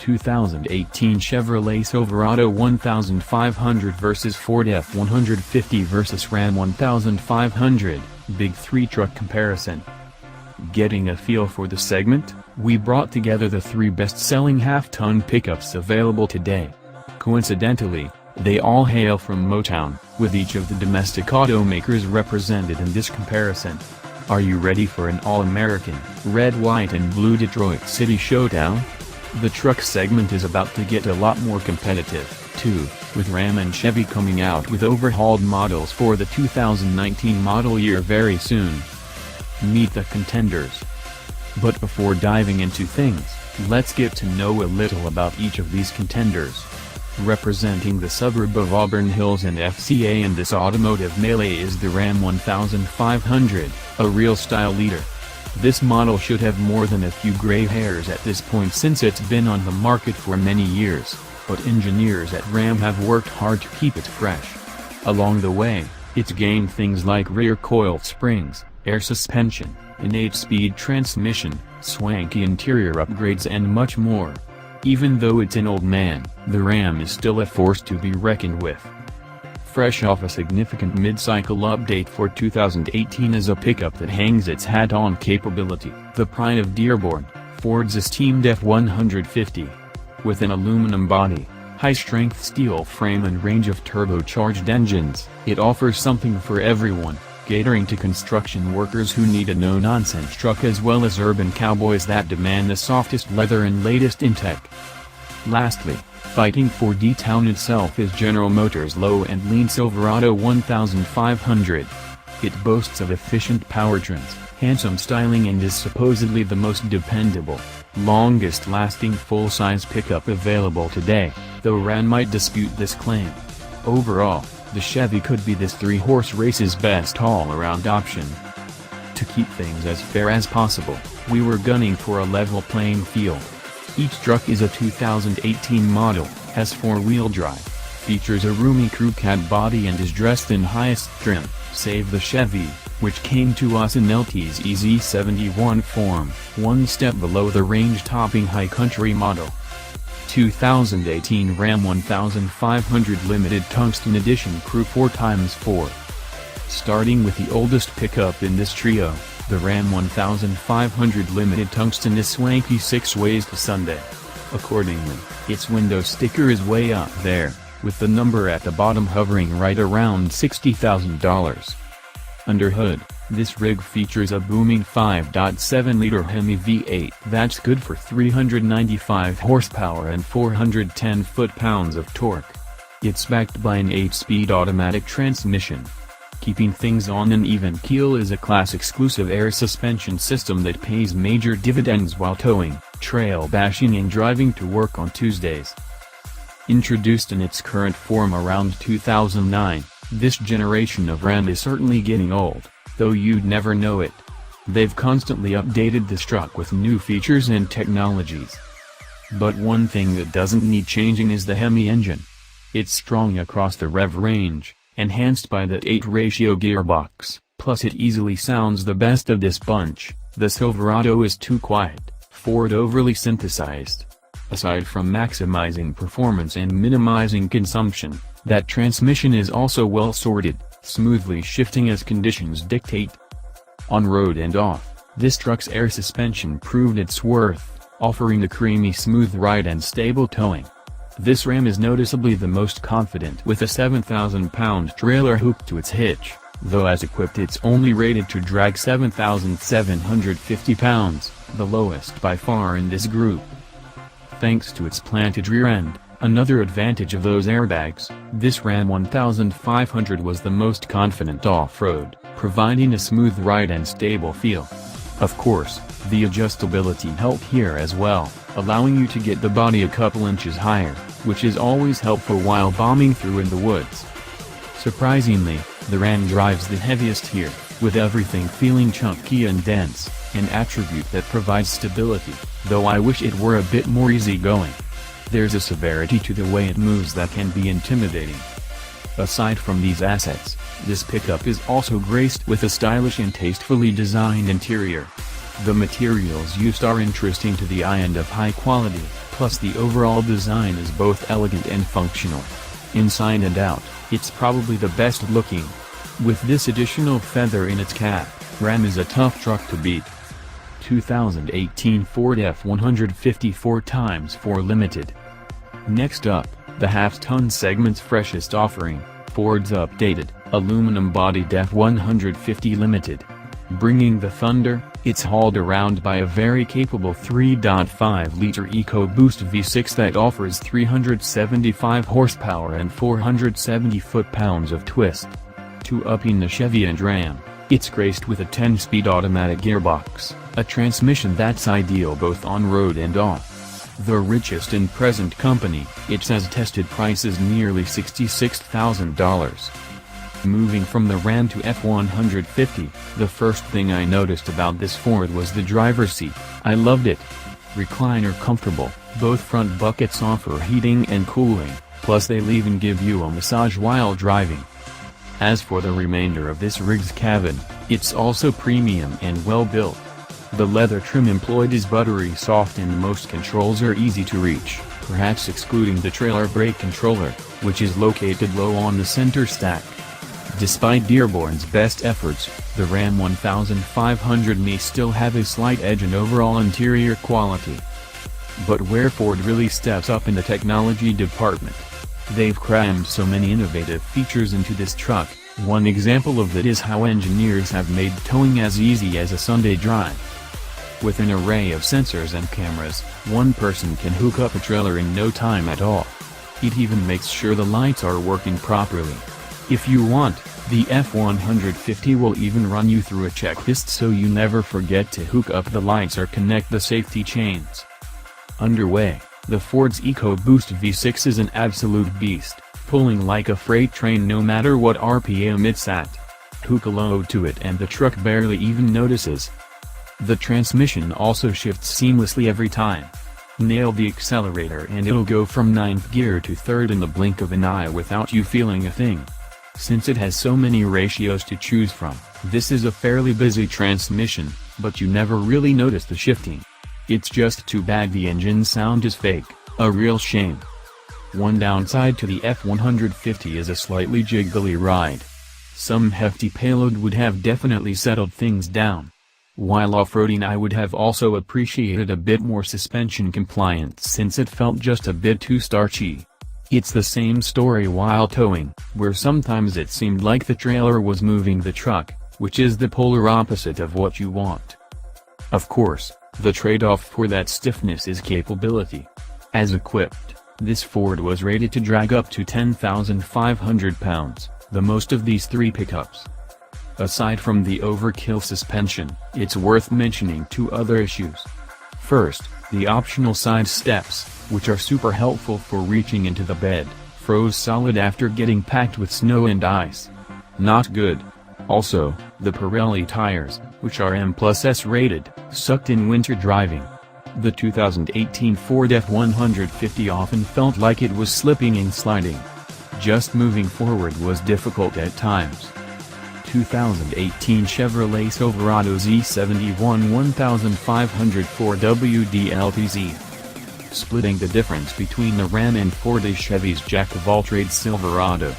2018 Chevrolet Silverado 1500 vs Ford F-150 vs Ram 1500, Big 3 truck comparison. Getting a feel for the segment, we brought together the 3 best-selling half-ton pickups available today. Coincidentally, they all hail from Motown, with each of the domestic automakers represented in this comparison. Are you ready for an all-American, red, white and blue Detroit City showdown? The truck segment is about to get a lot more competitive, too, with Ram and Chevy coming out with overhauled models for the 2019 model year very soon. Meet the contenders. But before diving into things, let's get to know a little about each of these contenders. Representing the suburb of Auburn Hills and FCA in this automotive melee is the Ram 1500, a real style leader. This model should have more than a few gray hairs at this point since it's been on the market for many years, but engineers at Ram have worked hard to keep it fresh. Along the way, it's gained things like rear coil springs, air suspension, an 8-speed transmission, swanky interior upgrades and much more. Even though it's an old man, the Ram is still a force to be reckoned with. Fresh off a significant mid-cycle update for 2018 is a pickup that hangs its hat on capability, the pride of Dearborn, Ford's esteemed F-150. With an aluminum body, high-strength steel frame and range of turbocharged engines, it offers something for everyone, catering to construction workers who need a no-nonsense truck as well as urban cowboys that demand the softest leather and latest in tech. Lastly, fighting for D-Town itself is General Motors' low and lean Silverado 1500. It boasts of efficient powertrains, handsome styling and is supposedly the most dependable, longest-lasting full-size pickup available today, though Ram might dispute this claim. Overall, the Chevy could be this 3-horse race's best all-around option. To keep things as fair as possible, we were gunning for a level playing field. Each truck is a 2018 model, has 4-wheel drive, features a roomy crew cab body and is dressed in highest trim, save the Chevy, which came to us in LT's EZ71 form, one step below the range-topping high country model. 2018 Ram 1500 Limited Tungsten Edition Crew 4x4. Starting with the oldest pickup in this trio, the Ram 1500 Limited Tungsten is swanky 6 ways to Sunday. Accordingly, its window sticker is way up there, with the number at the bottom hovering right around $60,000. Under hood, this rig features a booming 5.7-liter Hemi V8 that's good for 395 horsepower and 410 foot-pounds of torque. It's backed by an 8-speed automatic transmission. Keeping things on an even keel is a class-exclusive air suspension system that pays major dividends while towing, trail bashing and driving to work on Tuesdays. Introduced in its current form around 2009, this generation of Ram is certainly getting old, though you'd never know it. They've constantly updated this truck with new features and technologies. But one thing that doesn't need changing is the Hemi engine. It's strong across the rev range, enhanced by that 8-ratio gearbox, plus it easily sounds the best of this bunch. The Silverado is too quiet, Ford overly synthesized. Aside from maximizing performance and minimizing consumption, that transmission is also well sorted, smoothly shifting as conditions dictate. On road and off, this truck's air suspension proved its worth, offering a creamy smooth ride and stable towing. This Ram is noticeably the most confident with a 7,000-pound trailer hooked to its hitch, though as equipped it's only rated to drag 7,750 pounds, the lowest by far in this group. Thanks to its planted rear end, another advantage of those airbags, this Ram 1500 was the most confident off-road, providing a smooth ride and stable feel. Of course, the adjustability helped here as well, allowing you to get the body a couple inches higher, which is always helpful while bombing through in the woods. Surprisingly, the Ram drives the heaviest here, with everything feeling chunky and dense, an attribute that provides stability, though I wish it were a bit more easygoing. There's a severity to the way it moves that can be intimidating. Aside from these assets, this pickup is also graced with a stylish and tastefully designed interior. The materials used are interesting to the eye and of high quality, Plus the overall design is both elegant and functional. Inside and out, it's probably the best looking. With this additional feather in its cap, Ram is a tough truck to beat. 2018 Ford F-150 4x4 Limited. Next up, the half-ton segment's freshest offering, Ford's updated, aluminum-bodied F-150 Limited. Bringing the thunder, it's hauled around by a very capable 3.5-liter EcoBoost V6 that offers 375 horsepower and 470 foot-pounds of twist. To upping the Chevy and Ram, it's graced with a 10-speed automatic gearbox, a transmission that's ideal both on-road and off. The richest in present company, its as-tested price is nearly $66,000. Moving from the Ram to F-150, the first thing I noticed about this Ford was the driver's seat. I loved it. Recliner comfortable, both front buckets offer heating and cooling, plus they'll even give you a massage while driving. As for the remainder of this rig's cabin, it's also premium and well built. The leather trim employed is buttery soft and most controls are easy to reach, perhaps excluding the trailer brake controller, which is located low on the center stack. Despite Dearborn's best efforts, the Ram 1500 may still have a slight edge in overall interior quality. But where Ford really steps up in the technology department. They've crammed so many innovative features into this truck. One example of that is how engineers have made towing as easy as a Sunday drive. With an array of sensors and cameras, one person can hook up a trailer in no time at all. It even makes sure the lights are working properly. If you want, the F-150 will even run you through a checklist so you never forget to hook up the lights or connect the safety chains. Underway, the Ford's EcoBoost V6 is an absolute beast, pulling like a freight train no matter what RPM it's at. Hook a load to it and the truck barely even notices. The transmission also shifts seamlessly every time. Nail the accelerator and it'll go from 9th gear to 3rd in the blink of an eye without you feeling a thing. Since it has so many ratios to choose from, this is a fairly busy transmission, but you never really notice the shifting. It's just too bad the engine sound is fake, a real shame. One downside to the F-150 is a slightly jiggly ride. Some hefty payload would have definitely settled things down. While off-roading I would have also appreciated a bit more suspension compliance since it felt just a bit too starchy. It's the same story while towing, where sometimes it seemed like the trailer was moving the truck, which is the polar opposite of what you want. Of course, the trade-off for that stiffness is capability. As equipped, this Ford was rated to drag up to 10,500 pounds, the most of these three pickups. Aside from the overkill suspension, it's worth mentioning two other issues. First, the optional side steps, which are super helpful for reaching into the bed, froze solid after getting packed with snow and ice. Not good. Also, the Pirelli tires, which are M+S rated, sucked in winter driving. The 2018 Ford F-150 often felt like it was slipping and sliding. Just moving forward was difficult at times. 2018 Chevrolet Silverado Z71 1500 4WD-LTZ. Splitting the difference between the Ram and Ford is Chevy's jack-of-all-trades Silverado.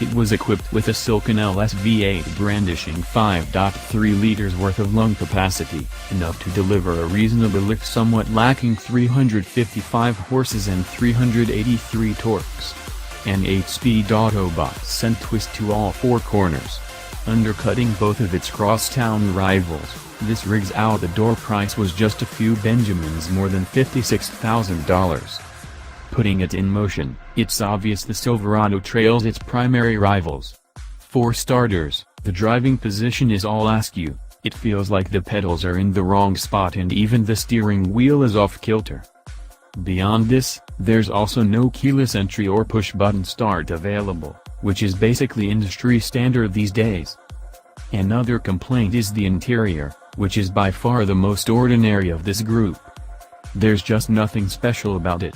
It was equipped with a Silken LS V8 brandishing 5.3 liters worth of lung capacity, enough to deliver a reasonable lift somewhat lacking 355 horses and 383 torques. An 8-speed Autobot sent twist to all four corners. Undercutting both of its crosstown rivals, this rig's out-the-door price was just a few Benjamins more than $56,000. Putting it in motion, it's obvious the Silverado trails its primary rivals. For starters, the driving position is all askew. It feels like the pedals are in the wrong spot and even the steering wheel is off-kilter. Beyond this, there's also no keyless entry or push-button start available, which is basically industry standard these days. Another complaint is the interior, which is by far the most ordinary of this group. There's just nothing special about it.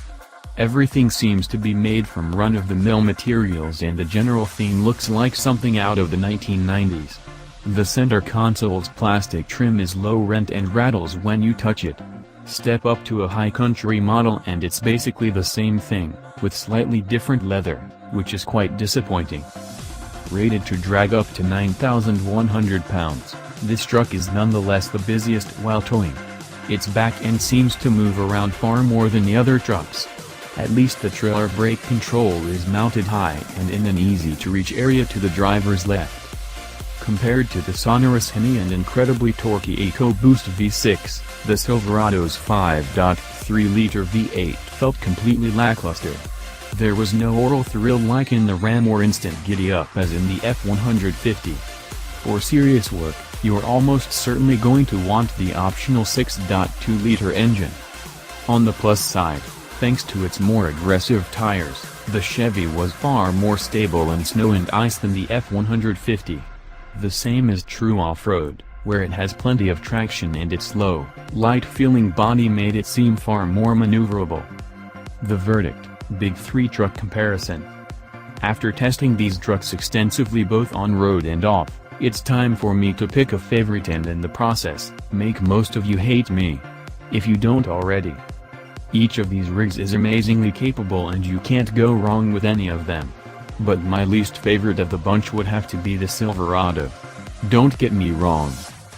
Everything seems to be made from run-of-the-mill materials and the general theme looks like something out of the 1990s. The center console's plastic trim is low rent and rattles when you touch it. Step up to a high country model and it's basically the same thing, with slightly different leather, which is quite disappointing. Rated to drag up to 9,100 pounds, this truck is nonetheless the busiest while towing. Its back end seems to move around far more than the other trucks. At least the trailer brake control is mounted high and in an easy-to-reach area to the driver's left. Compared to the sonorous Hemi and incredibly torquey EcoBoost V6, the Silverado's 5.3-liter V8 felt completely lackluster. There was no oral thrill like in the Ram or instant giddy-up as in the F-150. For serious work, you're almost certainly going to want the optional 6.2-liter engine. On the plus side, thanks to its more aggressive tires, the Chevy was far more stable in snow and ice than the F-150. The same is true off-road, where it has plenty of traction and its low, light-feeling body made it seem far more maneuverable. The verdict: Big 3 truck comparison. After testing these trucks extensively both on-road and off, it's time for me to pick a favorite and in the process, make most of you hate me. If you don't already. Each of these rigs is amazingly capable and you can't go wrong with any of them. But my least favorite of the bunch would have to be the Silverado. Don't get me wrong.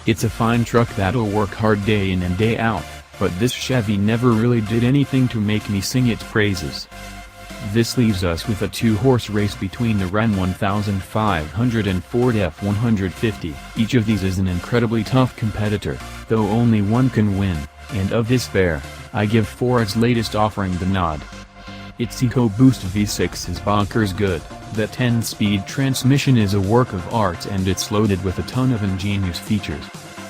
It's a fine truck that'll work hard day in and day out, but this Chevy never really did anything to make me sing its praises. This leaves us with a two-horse race between the Ram 1500 and Ford F-150. Each of these is an incredibly tough competitor, though only one can win, and of this pair, I give Ford's latest offering the nod. Its EcoBoost V6 is bonkers good, the 10-speed transmission is a work of art and it's loaded with a ton of ingenious features.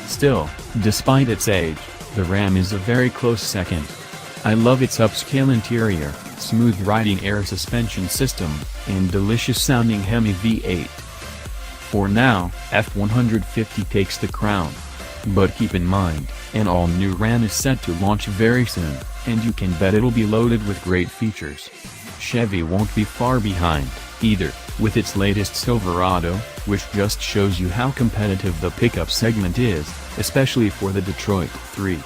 Still, despite its age, the Ram is a very close second. I love its upscale interior, smooth riding air suspension system, and delicious-sounding Hemi V8. For now, F-150 takes the crown. But keep in mind, an all-new Ram is set to launch very soon, and you can bet it'll be loaded with great features. Chevy won't be far behind, either, with its latest Silverado, which just shows you how competitive the pickup segment is, especially for the Detroit 3.